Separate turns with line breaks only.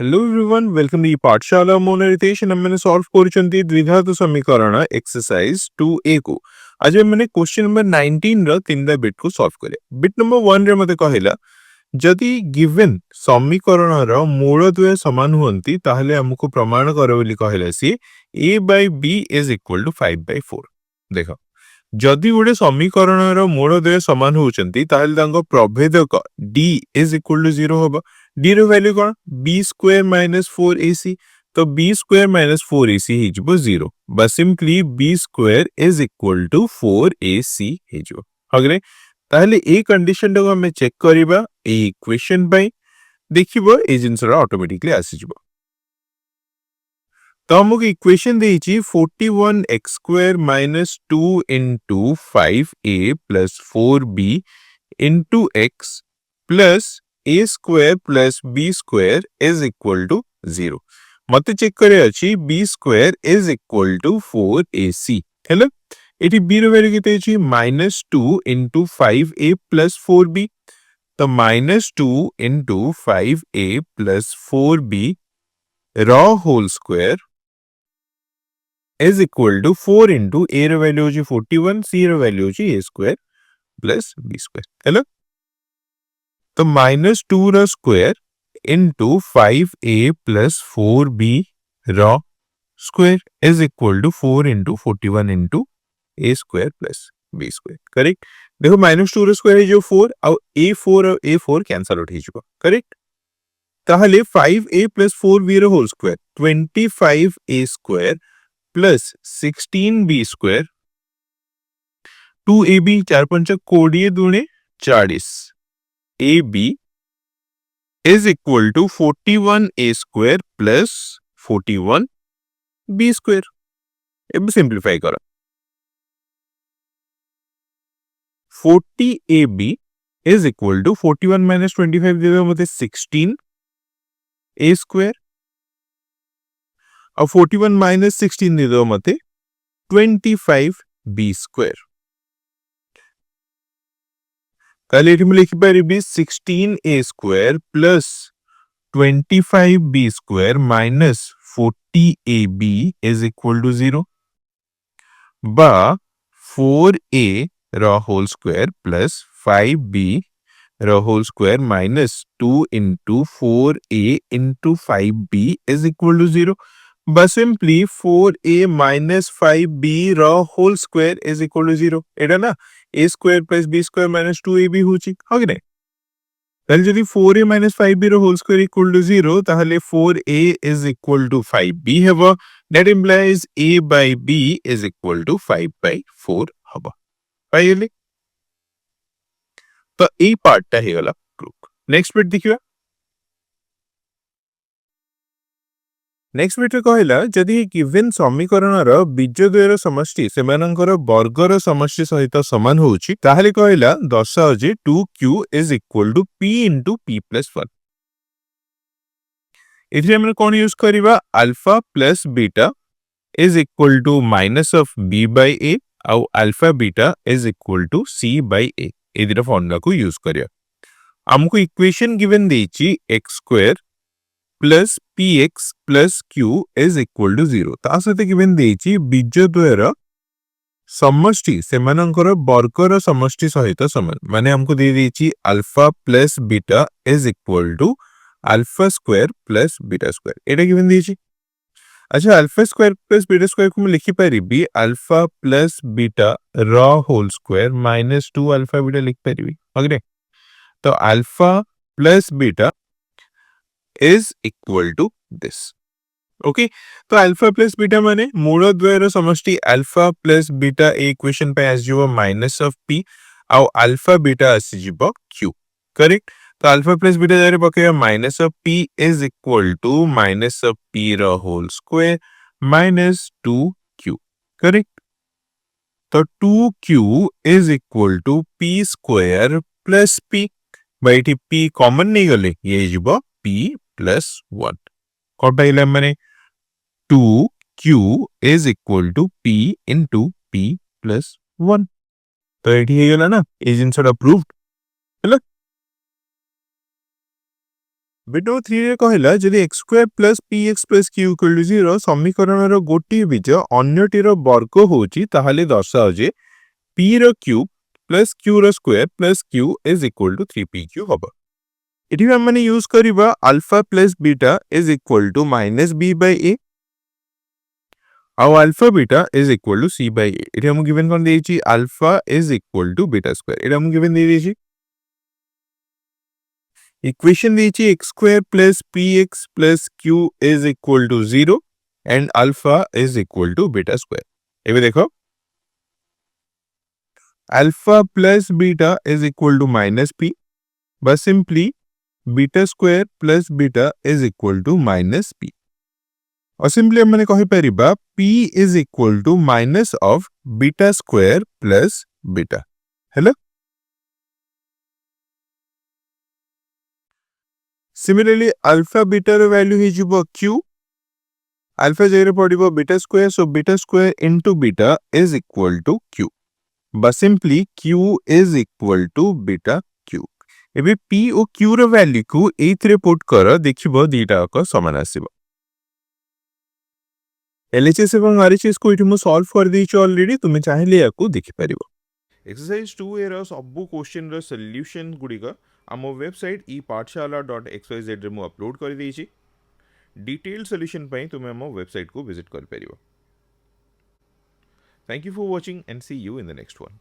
Hello everyone welcome to पाठशाला मो रितेश मैंने सॉल्व करूछंती द्विघात समीकरण एक्सरसाइज 2a को आज मैंने क्वेश्चन नंबर 19 रो तीनटा बिट को सॉल्व करे बिट नंबर 1 रे मते कहला जदि गिवन समीकरण रो मूल द्वय समान होंती ताहले हमको प्रमाण करो बोली कहला सी a by b is equal to 5/4 देखो जदि गोटे समीकरण रो मूल द्वय समान होचंती ताहले तांको प्रभेदक d is equal to 0 होबा d रो वैल्यू कोन b स्क्वायर माइनस 4ac तो b स्क्वायर माइनस 4ac हिजबो 0 बस simply b square is equal to 4ac हिजबो अगले ताहले ए कंडीशन को हमें चेक करिबा ए इक्वेशन बाय देखिबो ए जिंसरा ऑटोमेटिकली आसी जिवो तो हमको इक्वेशन देइची 41x square minus 2 into 5a plus 4b into x plus a square plus b square is equal to 0 मते चेक करे अछि b square is equal to 4ac hello एटी b रो वैल्यू केते अछि -2 into 5a plus 4b तो -2 into 5a plus 4b रो whole square is equal to 4 into a रो वैल्यू अछि 41 c रो वैल्यू अछि a square plus b square हेलो तो -2 रो square into 5a plus 4b रो square is equal to 4 into 41 into a square plus b square correct देखो -2 रो स्क्वायर है जो 4 और a4 कैंसल आउट हिजबो करेक्ट ताहले 5a plus 4b रो whole square 25a square plus 16b square 2ab 4 5 20 दूने 40 ab is equal to 41a square plus 41b square अब simplify करो 40ab is equal to 41 minus 25 दे दो मुझे 16a square और 41 minus 16 दे दो मुझे 25b square ताले एठी में लिखि परिबी 16a square plus 25b square minus 40ab is equal to 0 बा 4a रो होल स्क्वायर प्लस 5b रो whole square minus 2 into 4a into 5b is equal to 0 बस सिंपली 4a minus 5b रो whole square is equal to 0 एटा ना a square plus b square minus 2ab होची हो कि नहीं ताले जदि 4a minus 5b रो होल स्क्वायर इक्वल टू 0 ताहले 4a is equal to 5b हेबो that implies a by b is equal to 5/4 हबो पाइले तो ए पार्टटा हे गला प्रूफ नेक्स्ट बिट देखिबा नेक्स्ट बिट कहला जदि गिवन समीकरणर बीजद्वयर समष्टि सेमानकर वर्गर समष्टि सहित समान होउची ताहले कहला दर्शाओ जे 2q is equal to p into p plus 1 इथे हमने कोन यूज करिबा alpha plus beta is equal to minus of b by a और alpha beta is equal to c by a ए दिरा फॉर्मूला को यूज करिया हमको इक्वेशन गिवन देची x square plus px plus q is equal to 0 ता सहित given देची बीजद्वयर समष्टि सेमानकर वर्गर समष्टि सहित समान माने हमको दे देची alpha plus beta is equal to alpha square plus beta square एटा गिवन देची अच्छा alpha square plus beta square को मैं लिखि परिबी अल्फा प्लस बीटा रो whole square minus 2 alpha beta लिख परिबी ओके तो alpha plus beta is equal to this okay तो अल्फा प्लस बीटा माने मूल द्वयर समष्टि अल्फा प्लस बीटा ए इक्वेशन पे आसीबो माइनस ऑफ p और अल्फा बीटा आसीबो q करेक्ट तो अल्फा प्लस बीटा जारे पके minus of p is equal to minus of p रो whole square minus 2q correct तो 2q is equal to p square plus p by टी p common नहीं गले ये जिवो p प्लस 1 कोन पाइले माने 2q is equal to p into p plus 1 तो एठी हे गेला ना ए जिंसटा प्रूव्ड हेलो बिट नंबर 3 रे कहला जदि x square plus px plus q equal to 0 समीकरणर गोटे बीज अन्यटीर वर्ग होची ताहले दर्शाओ जे p रो क्यूब प्लस q रो square plus q is equal to 3pq हबो। इठी हम माने यूज करिबा alpha plus beta is equal to minus b by a आउ alpha beta is equal to c by a। इठी हम गिवन कोन देइची alpha is equal to beta square. इटा हम गिवन दे देइची इक्वेशन दीची x square plus px plus q is equal to 0 and alpha is equal to beta square. एबे देखो alpha plus beta is equal to minus p बस simply beta square plus beta is equal to minus p और simply मैंने कहि परिबा p is equal to minus of beta square plus beta. हेलो similarly alpha beta रो value हे जिवो q alpha जगह पड़िबो beta square so beta square into beta is equal to q बस simply q is equal to beta q। एबे p और q रो वैल्यू को एथरे पुट कर देखिबो दीटा को समान आसीबो। एलएचएस एवं आरएचएस को इठी मु सॉल्व कर देइछ ऑलरेडी तुमे चाहिले याकू देखि परिबो। एक्सरसाइज 2 एरा सब क्वेश्चन रो सॉल्यूशन गुडी का आम वेबसाइट epathshala.xyz रे मु अपलोड कर देइछि। डिटेल सॉल्यूशन पई तुमे आम वेबसाइट को विजिट कर परिबो। Thank you for watching and see you in the next one.